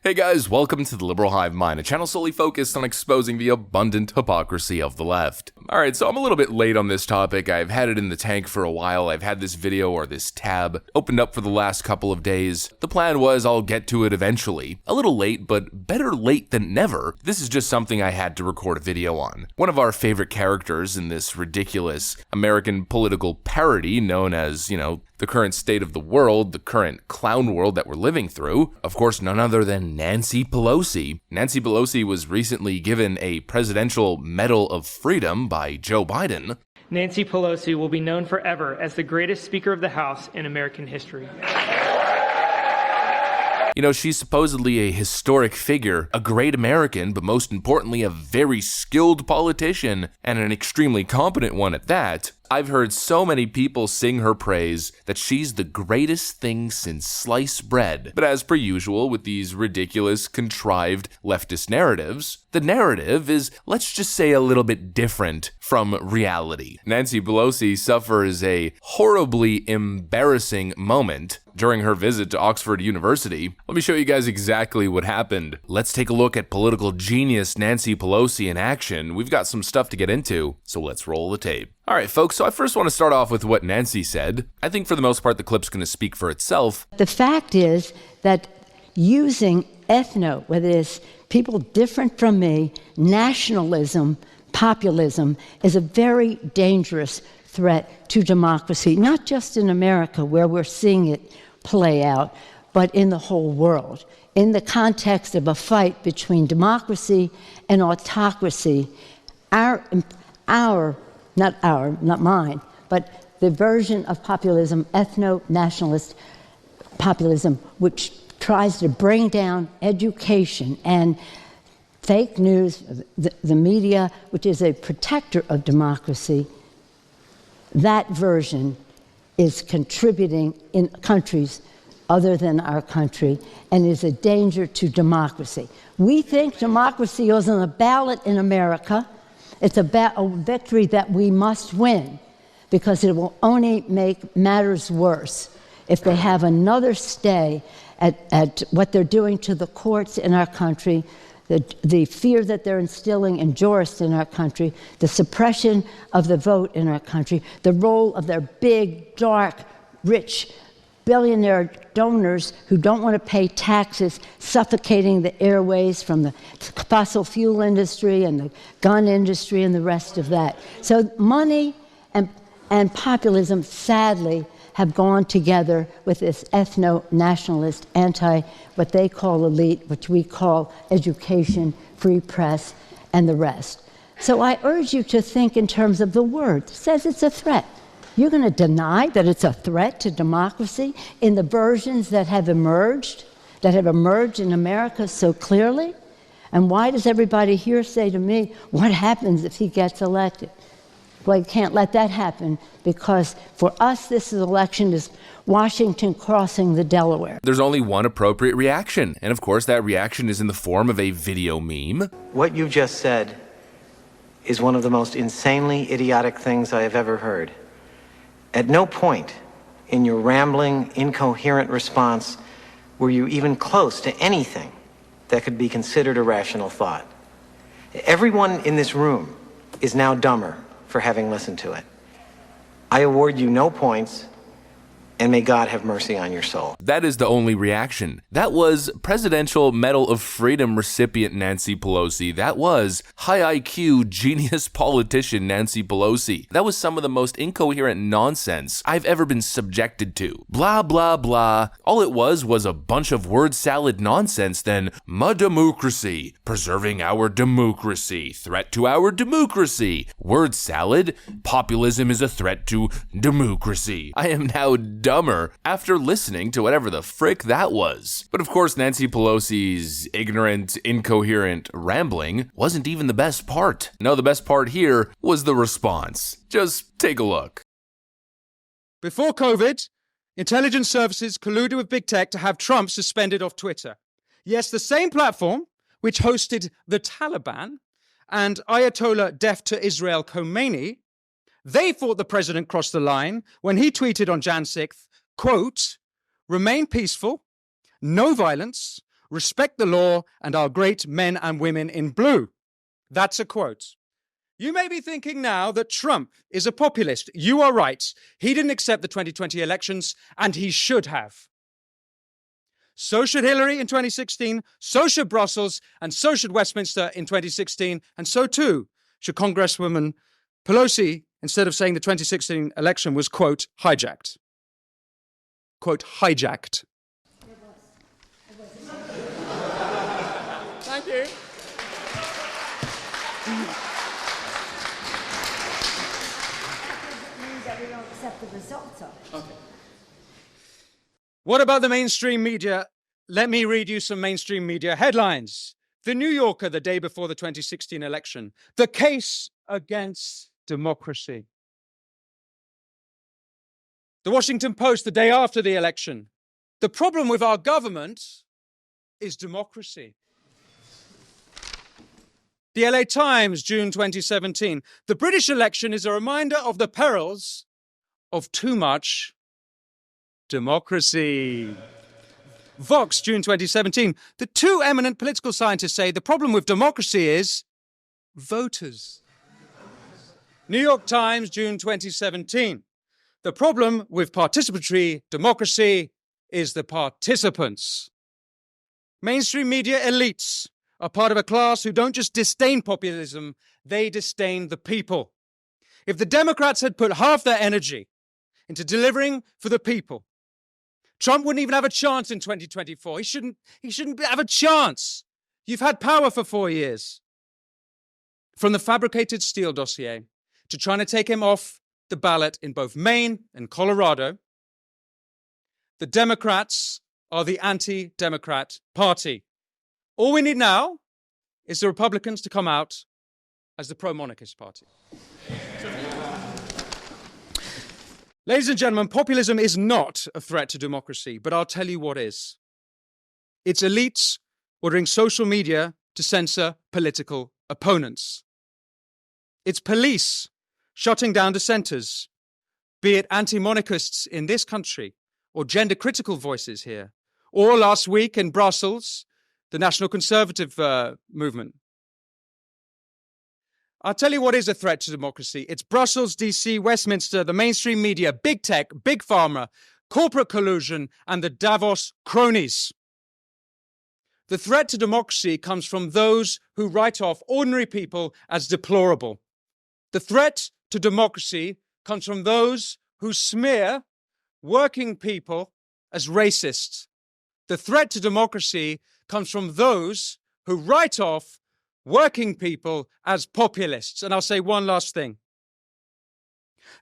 Hey guys, welcome to the Liberal Hive Mind, a channel solely focused on exposing the abundant hypocrisy of the left. Alright, so I'm a little bit late on this topic. I've had it in the tank for a while. I've had this video or this tab opened up for the last couple of days. The plan was I'll get to it eventually. A little late, but better late than never. This is just something I had to record a video on. One of our favorite characters in this ridiculous American political parody known as, the current state of the world, the current clown world that we're living through. Of course, none other than Nancy Pelosi. Nancy Pelosi was recently given a Presidential Medal of Freedom by Joe Biden. Nancy Pelosi will be known forever as the greatest Speaker of the House in American history. She's supposedly a historic figure, a great American, but most importantly, a very skilled politician, and an extremely competent one at that. I've heard so many people sing her praise that she's the greatest thing since sliced bread. But as per usual with these ridiculous, contrived leftist narratives, the narrative is, let's just say, a little bit different from reality. Nancy Pelosi suffers a horribly embarrassing moment during her visit to Oxford University. Let me show you guys exactly what happened. Let's take a look at political genius Nancy Pelosi in action. We've got some stuff to get into, so let's roll the tape. Alright folks, so I first want to start off with what Nancy said. I think for the most part the clip's going to speak for itself. The fact is that using whether it's people different from me, nationalism, populism, is a very dangerous threat to democracy, not just in America where we're seeing it play out, but in the whole world. In the context of a fight between democracy and autocracy, not mine, but the version of populism, ethno-nationalist populism, which tries to bring down education and fake news, the media, which is a protector of democracy, that version is contributing in countries other than our country and is a danger to democracy. We think democracy is on the ballot in America. It's a victory that we must win because it will only make matters worse if they have another stay at what they're doing to the courts in our country, the fear that they're instilling in jurists in our country, the suppression of the vote in our country, the role of their big, dark, rich, billionaire donors who don't want to pay taxes, suffocating the airways from the fossil fuel industry and the gun industry and the rest of that. So money and populism, sadly, have gone together with this ethno-nationalist, what they call elite, which we call education, free press, and the rest. So I urge you to think in terms of the word. It says it's a threat. You're going to deny that it's a threat to democracy in the versions that have emerged in America so clearly? And why does everybody here say to me, what happens if he gets elected? Well, you can't let that happen because for us, this election is Washington crossing the Delaware. There's only one appropriate reaction, and of course that reaction is in the form of a video meme. What you just said is one of the most insanely idiotic things I have ever heard. At no point in your rambling, incoherent response were you even close to anything that could be considered a rational thought. Everyone in this room is now dumber for having listened to it. I award you no points, and may God have mercy on your soul. That is the only reaction. That was Presidential Medal of Freedom recipient Nancy Pelosi. That was high IQ genius politician Nancy Pelosi. That was some of the most incoherent nonsense I've ever been subjected to. Blah, blah, blah. All it was a bunch of word salad nonsense then. Ma democracy, preserving our democracy, threat to our democracy. Word salad, populism is a threat to democracy. I am now dumber after listening to whatever the frick that was. But of course, Nancy Pelosi's ignorant, incoherent rambling wasn't even the best part. No, the best part here was the response. Just take a look. Before COVID, intelligence services colluded with big tech to have Trump suspended off Twitter. Yes, the same platform which hosted the Taliban and Ayatollah deaf to Israel Khomeini, they thought the president crossed the line when he tweeted on Jan 6th, quote, "Remain peaceful, no violence, respect the law, and our great men and women in blue. That's a quote. You may be thinking now that Trump is a populist. You are right. He didn't accept the 2020 elections, and he should have. So should Hillary in 2016, so should Brussels, and so should Westminster in 2016, and so too should Congresswoman Pelosi, instead of saying the 2016 election was, quote, hijacked. Quote, hijacked. Thank you. Okay. What about the mainstream media? Let me read you some mainstream media headlines. The New Yorker, the day before the 2016 election. The case against democracy. The Washington Post, the day after the election. The problem with our government is democracy. The LA Times, June 2017. The British election is a reminder of the perils of too much democracy. Vox, June 2017. The two eminent political scientists say the problem with democracy is voters. New York Times, June 2017. The problem with participatory democracy is the participants. Mainstream media elites are part of a class who don't just disdain populism, they disdain the people. If the Democrats had put half their energy into delivering for the people, Trump wouldn't even have a chance in 2024. He shouldn't have a chance. You've had power for 4 years. From the fabricated Steele dossier to trying to take him off the ballot in both Maine and Colorado, the Democrats are the anti-Democrat party. All we need now is the Republicans to come out as the pro-monarchist party. Ladies and gentlemen, populism is not a threat to democracy, but I'll tell you what is. It's elites ordering social media to censor political opponents. It's police shutting down dissenters, be it anti-monarchists in this country or gender-critical voices here, or last week in Brussels, the National Conservative movement. I'll tell you what is a threat to democracy. It's Brussels, DC, Westminster, the mainstream media, big tech, big pharma, corporate collusion, and the Davos cronies. The threat to democracy comes from those who write off ordinary people as deplorable. The threat to democracy comes from those who smear working people as racist. The threat to democracy comes from those who write off working people as populists. And I'll say one last thing.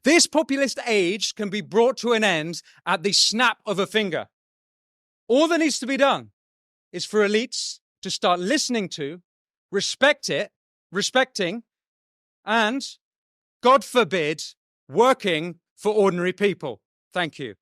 This populist age can be brought to an end at the snap of a finger. All that needs to be done is for elites to start listening to, respecting, and, God forbid, working for ordinary people. Thank you.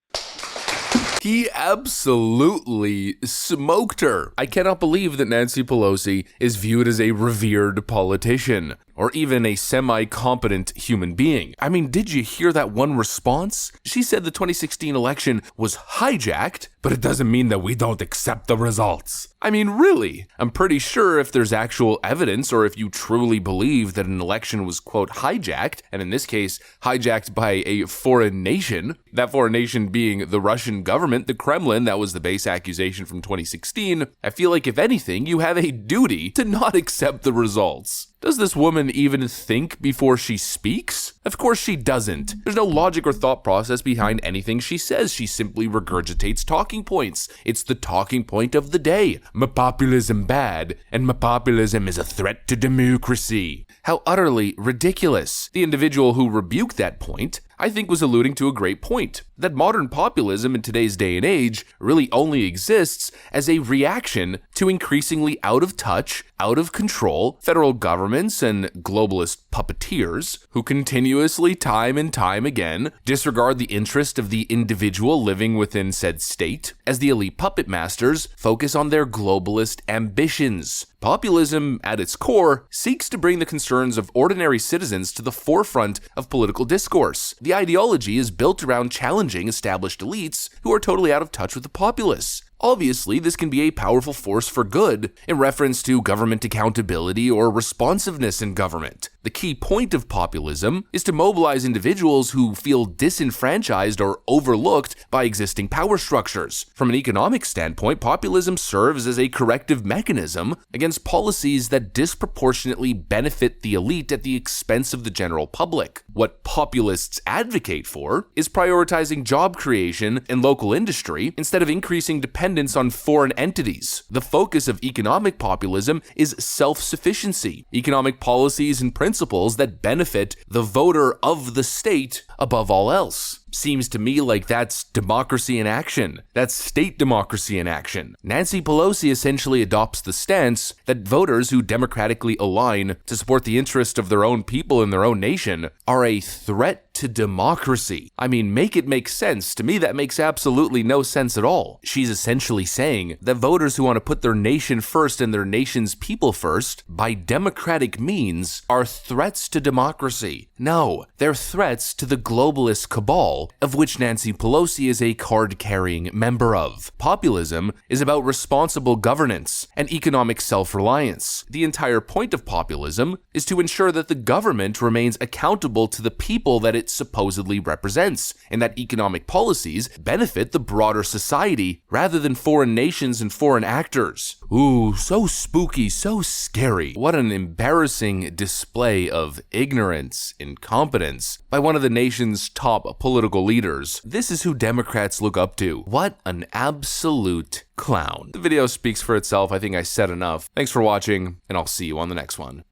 He absolutely smoked her. I cannot believe that Nancy Pelosi is viewed as a revered politician, or even a semi-competent human being. I mean, did you hear that one response? She said the 2016 election was hijacked, but it doesn't mean that we don't accept the results. I mean, really? I'm pretty sure if there's actual evidence, or if you truly believe that an election was, quote, hijacked, and in this case, hijacked by a foreign nation, that foreign nation being the Russian government, the Kremlin, that was the base accusation from 2016, I feel like if anything, you have a duty to not accept the results. Does this woman even think before she speaks? Of course she doesn't. There's no logic or thought process behind anything she says. She simply regurgitates talking points. It's the talking point of the day. Populism bad, and populism is a threat to democracy. How utterly ridiculous. The individual who rebuked that point, I think, was alluding to a great point, that modern populism in today's day and age really only exists as a reaction to increasingly out of touch, out of control federal governments and globalist puppeteers who continuously, time and time again, disregard the interest of the individual living within said state, as the elite puppet masters focus on their globalist ambitions. Populism, at its core, seeks to bring the concerns of ordinary citizens to the forefront of political discourse. The ideology is built around challenging established elites who are totally out of touch with the populace. Obviously, this can be a powerful force for good in reference to government accountability or responsiveness in government. The key point of populism is to mobilize individuals who feel disenfranchised or overlooked by existing power structures. From an economic standpoint, populism serves as a corrective mechanism against policies that disproportionately benefit the elite at the expense of the general public. What populists advocate for is prioritizing job creation and local industry instead of increasing dependence on foreign entities. The focus of economic populism is self-sufficiency, economic policies and principles that benefit the voter of the state above all else. Seems to me like that's democracy in action. That's state democracy in action. Nancy Pelosi essentially adopts the stance that voters who democratically align to support the interest of their own people in their own nation are a threat to democracy. I mean, make it make sense. To me, that makes absolutely no sense at all. She's essentially saying that voters who want to put their nation first and their nation's people first, by democratic means, are threats to democracy. No, they're threats to the globalist cabal, of which Nancy Pelosi is a card-carrying member of. Populism is about responsible governance and economic self-reliance. The entire point of populism is to ensure that the government remains accountable to the people that it supposedly represents, and that economic policies benefit the broader society rather than foreign nations and foreign actors. Ooh, so spooky, so scary. What an embarrassing display of ignorance, incompetence by one of the nation's top political leaders. This is who Democrats look up to. What an absolute clown. The video speaks for itself. I think I said enough. Thanks for watching, and I'll see you on the next one.